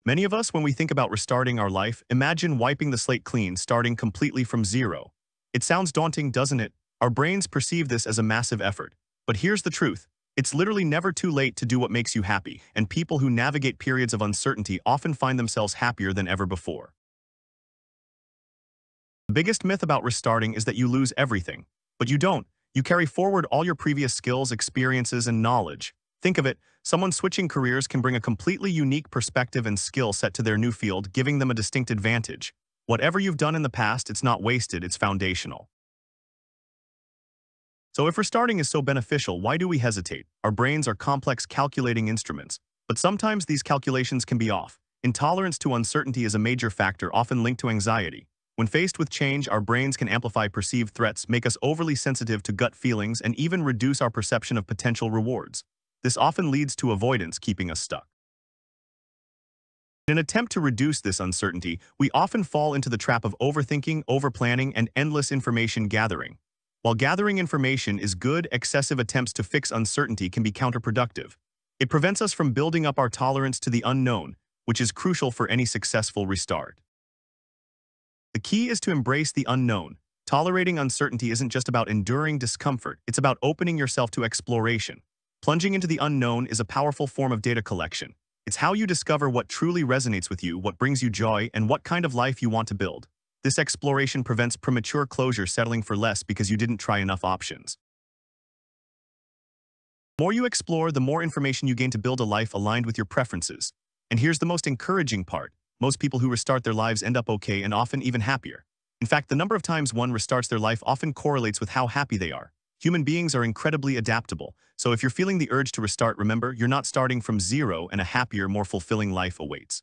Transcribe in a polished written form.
Many of us, when we think about restarting our life, imagine wiping the slate clean, starting completely from zero. It sounds daunting, doesn't it? Our brains perceive this as a massive effort. But here's the truth. It's literally never too late to do what makes you happy, and people who navigate periods of uncertainty often find themselves happier than ever before. The biggest myth about restarting is that you lose everything. But you don't. You carry forward all your previous skills, experiences, and knowledge. Think of it, someone switching careers can bring a completely unique perspective and skill set to their new field, giving them a distinct advantage. Whatever you've done in the past, it's not wasted, it's foundational. So if restarting is so beneficial, why do we hesitate? Our brains are complex calculating instruments, but sometimes these calculations can be off. Intolerance to uncertainty is a major factor, often linked to anxiety. When faced with change, our brains can amplify perceived threats, make us overly sensitive to gut feelings, and even reduce our perception of potential rewards. This often leads to avoidance, keeping us stuck. In an attempt to reduce this uncertainty, we often fall into the trap of overthinking, overplanning, and endless information gathering. While gathering information is good, excessive attempts to fix uncertainty can be counterproductive. It prevents us from building up our tolerance to the unknown, which is crucial for any successful restart. The key is to embrace the unknown. Tolerating uncertainty isn't just about enduring discomfort, it's about opening yourself to exploration. Plunging into the unknown is a powerful form of data collection. It's how you discover what truly resonates with you, what brings you joy, and what kind of life you want to build. This exploration prevents premature closure, settling for less because you didn't try enough options. The more you explore, the more information you gain to build a life aligned with your preferences. And here's the most encouraging part. Most people who restart their lives end up okay and often even happier. In fact, the number of times one restarts their life often correlates with how happy they are. Human beings are incredibly adaptable, so if you're feeling the urge to restart, remember, you're not starting from zero, and a happier, more fulfilling life awaits.